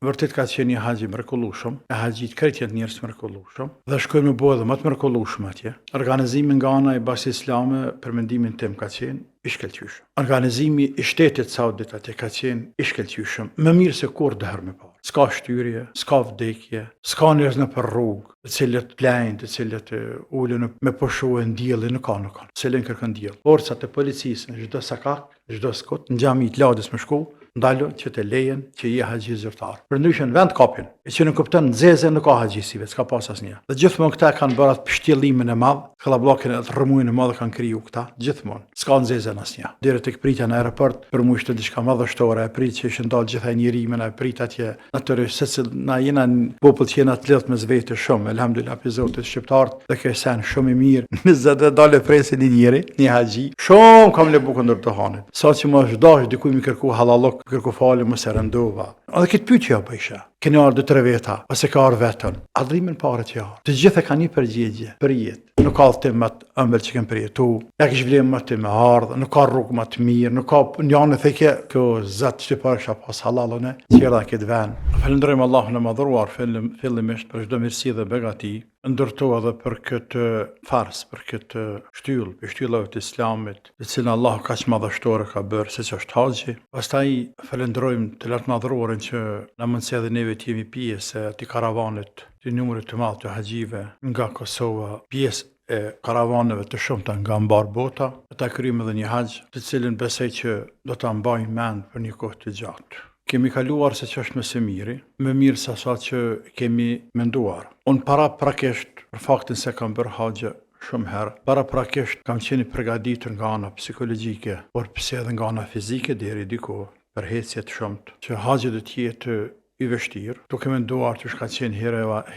vërtet ka qenë një haxhi mrekullueshëm, e haxhit krejt janë njerëz mrekullueshëm dhe shkojnë me bë edhe më të mrekullueshëm atje. Organizimi nga ana e Bashkisë Islame për mendimin tim ka qenë i shkëlqyeshëm. Organizimi i shtetit saudit atje ka qenë i shkëlqyeshëm, më mirë se kur dhe herë më parë. S'ka shtyrje, s'ka vdekje, s'ka njerëz në për rrugë, të cilët plajnë, të cilët ulen me poshuën diellin, nuk ka. Cilën kërkon diell. Forcat e policisë në çdo sakak, çdo skut, në xhami të Ladës me shku, ndalën që të lejen që je haxhi zyrtar. Përndryshe në vend kapin, e që nuk kupton nxezën nuk ka haxhisive, s'ka pas asnjë. Dhe gjithmonë këta kanë bërë atë pështjellimin e madh, kallabllokën e rrëmuin e madh kanë kriju këta, gjithmonë. S'ka nxezën asnjë. Deri tek pritja në aeroport, për mua ishte diçka madhështore, e prit që ishin dalë gjithaj njerimin, e prit atje. Natyrisht se na jena popull që jena të lidhur me vetë shumë, elhamdulillah pe Zotit shqiptar, dhe ka sen shumë i mirë. Nëse do dalë presin i njëri, një haxhi, shumë kam le bukën ndër të hanit. Sa që më zhdash dikuj mi kërku halallok, kërku falë më se rëndova. Edhe këtë pyetje apo isha. Keni ardhur 2 veta, ose ka ardhur vetën. Adhrimin parë që ardhur. Të gjitha kanë një përgjigje për jetë. Nuk ka të më të ëmbël që kanë përjetu. Ja kish vlen më të më ardh, nuk ka rrugë më të mirë, nuk ka janë thekë kjo zot që para kisha pas halallën e qerra këtë vend. Falënderojmë Allahun e madhruar fillimisht për çdo mirësi dhe begati. Ndërtoa edhe për këtë fars, për këtë shtyllë, për shtyllave të Islamit, të cilën Allahu kaq madhështore ka bërë, siç është haxhi. Pastaj falenderojmë të lartë madhruarin që na mundësi neve të jemi pjesë e atij karavanit, të numrit të madh të haxhive nga Kosova, pjesë e karavaneve të shumta nga mbar bota, ata kryejmë edhe një haxh, të cilën besoj që do ta mbajmë mend për një kohë të gjatë. Kemi kaluar se që është më së miri, më mirë se sa që kemi menduar. Unë paraprakisht, për faktin se kam bërë haxhe shumë herë, paraprakisht kam qenë i përgatitur nga ana psikologjike, por pse edhe nga ana fizike deri diku, për hecje të shumta, që haxhi do të jetë i vështirë, duke menduar që ka qenë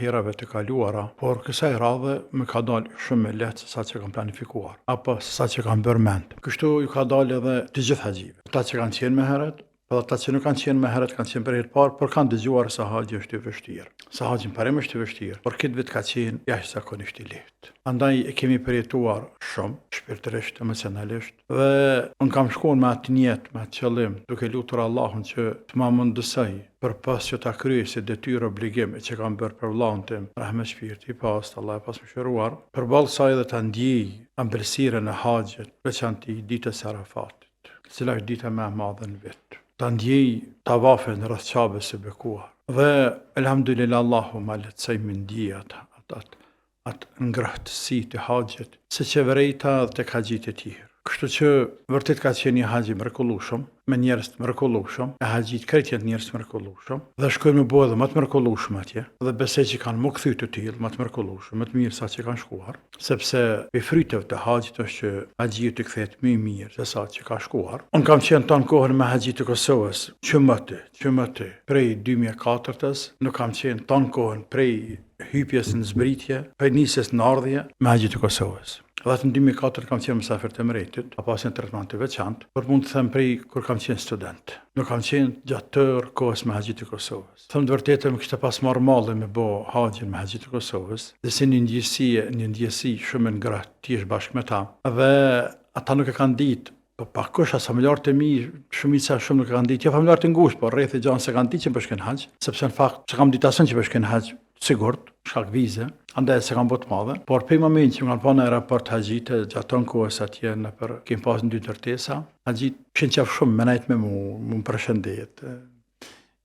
herave të kaluara, por kësaj radhe më ka dalë shumë më lehtë se sa që kam planifikuar, apo se sa që kam bërë mend. Kështu ju ka dalë edhe të gjithë haxhive. Ata që kanë qenë më herët, po ata që nuk kanë qenë më herët kanë qenë për herë të parë, por kanë dëgjuar se haxhi është i vështirë. Se haxhi parim është i vështirë, por këtë vit ka qenë jashtëzakonisht i lehtë. Andaj e kemi përjetuar shumë, shpirtërisht, emocionalisht, dhe unë kam shkuar me atë niyet, me atë qëllim, duke lutur Allahun që të ma mundësoj përpas që ta kryej si detyrë obligim që kam bërë për vllahun tim, rahmet shpirti i past, Allah e pas mëshiruar, përballë kësaj edhe ta ndjej ëmbëlsirën e haxhit, veçantë ditës së Arafatit, e cila është dita më e madhe në vit. Ta ndjej tavafin rreth Ka'bes së bekuar. Dhe elhamdulillah Allahu ma lehtësoi me ndjej atë ngrohtësi të haxhit, se që vërejta dhe tek haxhit e tjerë. Kështu që vërtet ka qenë një haxhi mrekullueshëm, me njerëz të mrekullueshëm, e haxhit krejt janë njerëz të mrekullueshëm, dhe shkojnë me bë edhe më të mrekullueshëm atje, dhe besoj që kanë më kthy të tillë, më të mrekullueshëm, më të mirë sa që kanë shkuar, sepse pe fryteve të haxhit është që haxhiu të kthehet më i mirë se sa që ka shkuar. Unë kam qenë tonë kohën me haxhit të Kosovës, që më të, prej 2004-s, nuk kam qenë tonë kohën prej hypjes në zbritje, prej nisjes në ardhje me haxhit të Kosovës. Dhe atë në 2004 kam qenë mysafir të Emiratit, pa pasur një tretman të veçantë, por mund të them prej kur kam qenë student. Nuk kam qenë gjatë tërë kohës me haxhit të Kosovës. Them të vërtetën, më kishte pas marrë malli me bë haxhin me haxhit të Kosovës, dhe si një ndjesi shumë e ngrohtë ti je bashkë me ta. Dhe ata nuk e kanë ditë. Po pakosh as familjarët e mi, shumica shumë nuk e kanë ditë, jo familjarët e ngushtë, por rreth e gjanë se kanë ditë që bashkën haxh, sepse në fakt se kam ditë asën që bashkën haxh, sigurt, shkak vize, andaj se kam bërë të madhe, por për moment që më kanë pa në aeroport haxhit, gjaton kohës atje në për kem pas në 2 ndërtesa, haxhit kishin qef shumë me najt me mu përshëndet,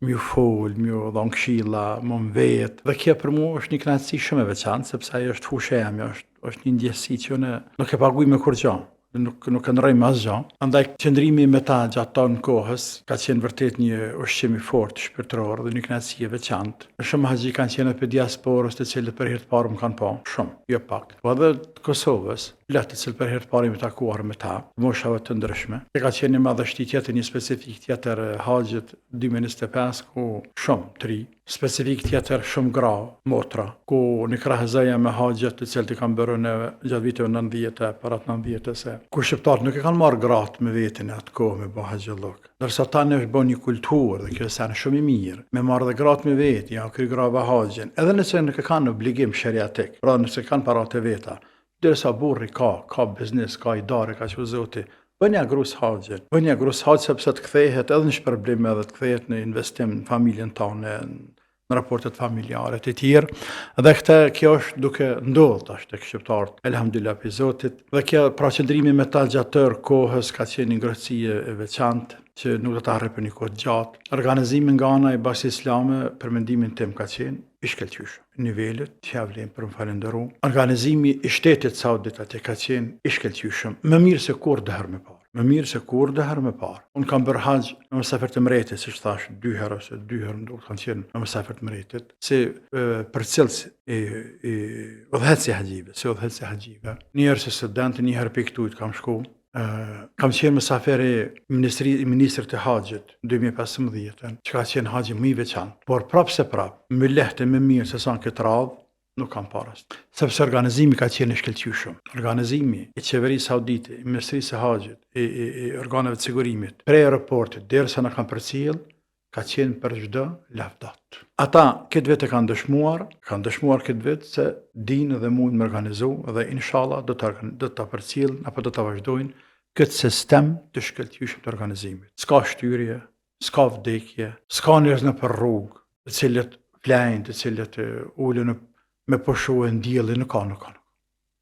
m'ju fol, m'ju dhon këshilla, më vet, dhe kjo për mua është një kënaqësi shumë e veçantë, sepse ajo është fushë jam, është një ndjesi që unë nuk e paguaj me kurrë. Nuk e ndrojmë asgjë. Andaj qëndrimi me ta gjatë tonë kohës ka qenë vërtet një ushqim i fortë shpirtëror dhe një kënaqësi e veçantë. Shumë haxhi kanë qenë për diasporës të cilët për herë të parë më kanë pa, shumë, jo pak. Po edhe të Kosovës, lehtë të cilët për herë të parë më takuar me ta, moshave të ndryshme. E ka qenë një madhështi tjetër, një specifik tjetër haxhit 2025 ku shumë të ri, specifik tjetër shumë gra, motra, ku një krahëzoja me haxhet të cilët i kanë bërë në gjatë viteve 90, para 90-se, ku shqiptarët nuk e kanë marrë gratë me veten atë kohë me bë haxhillok. Ndërsa tani është bën një kulturë dhe kjo është shumë i mirë, me marrë dhe gratë me vetë, ja kry grava haxhin. Edhe nëse nuk e kanë obligim sheriatik, pra nëse kanë para të veta, derisa burri ka biznes, ka idare, ka që zoti, bëni grus haxhin. Bëni grus haxh sepse të kthehet edhe në shpërblim edhe të kthehet në investim në familjen tonë, në raportet familjare të tjerë. Dhe kjo është duke ndodhur tash tek shqiptarët, elhamdulillah pe Zotit. Dhe kjo pra qëndrimi me ta gjatë tërë kohës ka qenë një ngrohtësi e veçantë që nuk do ta harroj për një kohë gjatë. Organizimi nga ana e Bashkisë Islame për mendimin tim ka qenë i shkëlqyeshëm. Nivelet që ja vlen për më falenderu. Organizimi i shtetit saudit atje ka qenë i shkëlqyeshëm. Më mirë se kurrë më parë. Më mirë se kurrë më parë. Unë kam bërë haxh në mysafir të Mretit, siç thash, 2 herë ose 2 herë nuk kanë qenë në mysafir të Mretit. Si përcjellës i udhëheci haxhive. Një herë si student, një herë pikë këtu kam shku. Kam qenë mysafir i ministrit të haxhit 2015, që ka qenë haxhi më i veçantë. Por prapë, më lehtë e më mirë se sa në këtë radhë, nuk kam paras. Sepse organizimi ka qenë i shkëlqyeshëm. Organizimi i qeverisë saudite, i ministrisë së haxhit, i organeve të sigurimit, prej aeroportit derisa na kanë përcjell, ka qenë për çdo lavdat. Ata këtë vit e kanë dëshmuar këtë vit se dinë dhe mund me organizu dhe inshallah do ta përcjellin apo do ta vazhdojnë këtë sistem të shkëlqyeshëm të organizimit. S'ka shtyrje, s'ka vdekje, s'ka njerëz në për rrugë, të cilët flajnë, të cilët ulen me poshuën diellin, nuk ka.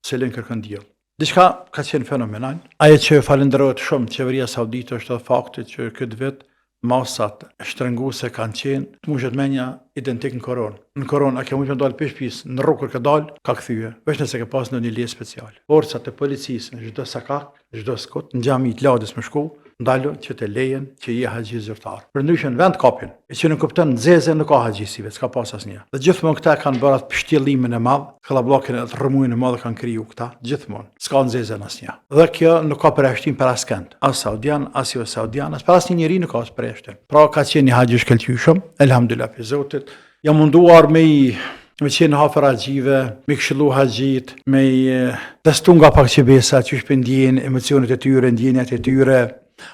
Selën kërkon diell. Diçka ka qenë fenomenal. Ajo që falenderohet shumë qeveria saudite është edhe fakti që këtë vit masat shtrënguese kanë qenë të mushet menja identik në koronë. Në koronë, a ke mujtë me dalë pishpis, në rrugë kër ka dalë, ka këthyje. Vesh nëse ke pas në një lije speciale. Forcat e policisë në çdo sakak, në çdo skut, në xhami të Ladës me shku, ndalën që të lejen që je haxhi zyrtar. Përndryshe në vend kapin, e që në kupton nxeze nuk ka haxhisive, s'ka pas asnjë. Dhe gjithmonë këta kanë bërë atë pështjellimin e madh, kallabllokën e rrëmuin e madh kanë kriju këta, gjithmonë. S'ka nxeze asnjë. Dhe kjo nuk ka përjashtim për askënd. As saudian, as jo saudian, as për asnjë njeri nuk ka përjashtim. Pra ka qenë një haxhi shkëlqyeshëm, elhamdulillah pe Zotit. Jam munduar me qenë hafër haxhive, me këshillu haxhit, me testu nga pak qebesa që shpëndjen emocionet e tyre, ndjenjat e tyre,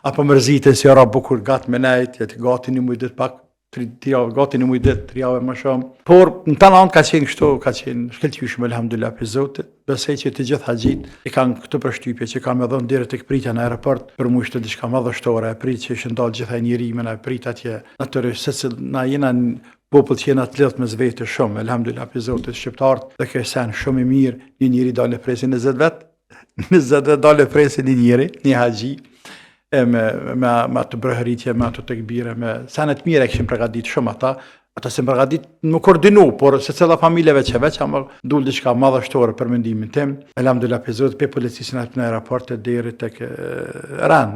apo mërzitën se ora bukur gatë me nejt, jetë gati një mujdit pak, 3 javë më shumë. Por në të anë ka qenë kështu, ka qenë shkëlqyeshëm elhamdulillah pe Zotit. Besoj që të gjithë haxhit i kanë këtë përshtypje që kanë me dhënë deri tek pritja në aeroport për mu ishte diçka madhështore, e prit që ishte ndalë gjitha njerimin, e prit atje. Natyrisht se na jena popull që jena të lidhët me zvete shumë, elhamdulillah pe Zotit, shqiptarët dhe kjo sen shumë i mirë, një njeri dalë presin 20 vet, 20 vet dalë presin një njeri, një haxhi, me atë brëhëritje, me atë tekbire, me senet mire e këshim përgadit shumë ata se përgadit më koordinu, por se cila familjeve që veç, ama dul diçka madhështore për mendimin tim. Elhamdulillah pe Zotit, pe policisën atë në aeroportet deri tek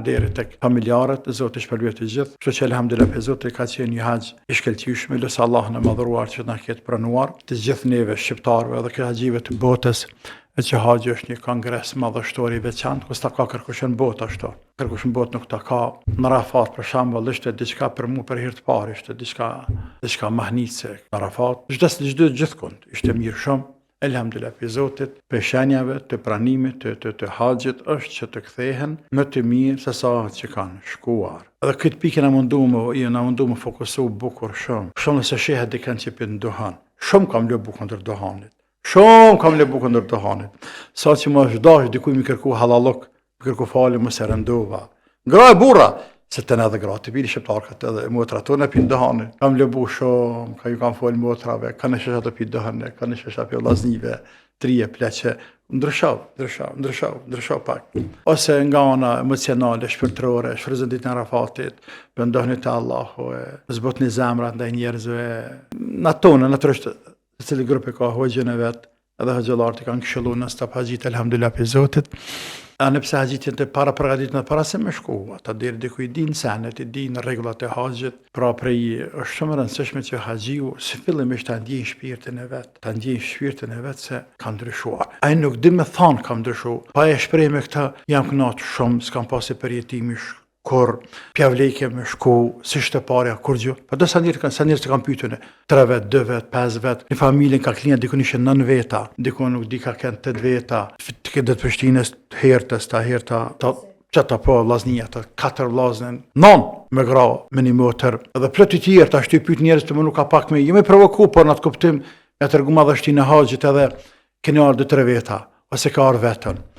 deri tek familjarët, Zoti shpërblet të gjithë. Kështu që elhamdulillah pe Zotit ka qenë një haxh i shkëlqyeshëm, lutem Allahun e madhëruar që na ketë pranuar të gjithë neve shqiptarëve dhe haxhive të botës. E që haxhi është një kongres madhështor i veçantë, ku s'ta ka kërkush në botë ashtu. Kërkush në botë nuk ta ka. Në Arafat për shembull ishte diçka për mua për hir të parë, ishte diçka mahnice. Në Arafat, çdo gjithkund ishte mirë shumë. Elhamdulillah pe Zotit, për shenjave të pranimit të haxhit është që të kthehen më të mirë se sa që kanë shkuar. Edhe këtë pikë na mundu me fokusu bukur shumë. Shumë nëse shehet dikën që për ndohan. Shumë kam lë bukur ndër dohanit. Shumë kam lë bukur ndër dohanit. Sa që më është dash dikuj mi kërku halallok, mi kërku falë më se rëndova. Gra e burra, se të në edhe gra, të pili shqiptarkat edhe motra tonë e pinë dohanit. Kam lë bu shumë, ka ju kam falë motrave, ka në shesha të pinë dohanit, ka në shesha për laznive, trije, pleqe, ndryshav pak. Ose nga ana emocionale, shpirtërore, shfryzën ditën e Arafatit, pëndohni të Allahu, zbotni zemrat ndaj njerëzve, në tonë, natyrisht cili grupe ka hoxhën e vet, edhe hoxhallarët i kanë këshilluar në stap haxhit elhamdulillah pe Zotit. Nëpse haxhit janë të para përgatitur në para se me shku, ata deri diku i dinë senet, i dinë rregullat e haxhit, pra prej është shumë e rëndësishme që haxhiu si fillimisht ta ndjejë shpirtin e vet, se ka ndryshuar. Ai nuk di me thonë ka ndryshuar, pa e shpreh me këtë jam kënaqur shumë, s'kam pasur përjetimi kur pjavlejke me shku, si shte parja, kur gjë. Pa do sa njerë të kam pyetën 3 vet, 2 vet, 5 vet. Një familjen ka klinë dikun ishe 9 veta, dikun nuk di ka kënë 8 veta, të këtë të Prishtinës, hertës, qëta po vllaznia, të 4 vllazën, 9 me gra, me një motër, edhe plot i tjerë, ta shty pyet njerëz të më nuk ka pak me, jo me provoku, por në atë kuptim, me tërgu madhështinë e haxhit edhe keni ardhur 2-3 veta, ose ka ardhur vetën.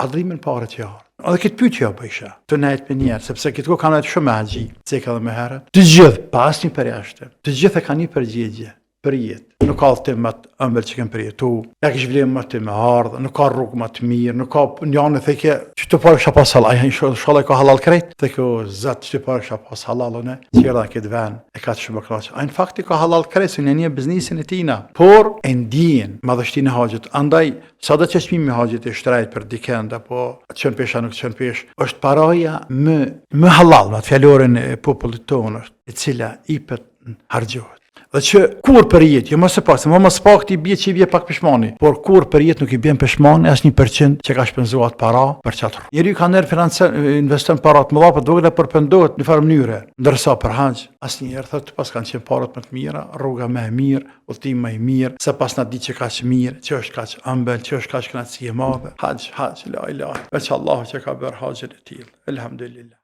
Adhrimin parë që ardhur. Edhe këtë pyetje apo isha, të nejt me njerë, sepse këtë kohë kanë shumë me haxhi, ceka edhe me herët. Të gjithë, pa asnjë përjashtë, të gjithë e kanë një përgjigje për jetë. Nuk ka udhtim më të ëmbël që kanë përjetu, ja kish vlerë më të me ardhë, nuk ka rrugë më të mirë, nuk ka një anë thekë që të parë kisha pas halal, inshallah ka halal krejt, thekë zot që të parë kisha pas halalën e qera këtë vend e ka të shumë kënaqë. Ai në fakti ka halal krejt në një biznesin e tina, por e ndjen madhështinë e haxhit. Andaj sado që çmimi i haxhit e shtrejt për dikend apo çon pesha nuk çon pesh, është paraja më halal, me fjalorin e popullit tonë, e cila i pet harxhohet. Dhe që kur për jetë, jo mos e pak, se mos pak ti bie që i bie pak peshmani, por kur për jetë nuk i bjen peshmani as 1% që ka shpenzuar para për çatër. Njeriu ka nerv financiar, investon para të mëdha, por duhet të përpendohet në farë mënyre. Ndërsa për haxh, asnjëherë thotë pas kanë qenë parat më të mira, rruga më e mirë, udhtim më i mirë, se pas na ditë që kaq mirë, që është kaq ëmbël, që është kaq kënaqësi e madhe. Haxh, la ilaha. Veç Allahu që ka bërë haxhin e tillë. Elhamdulillah.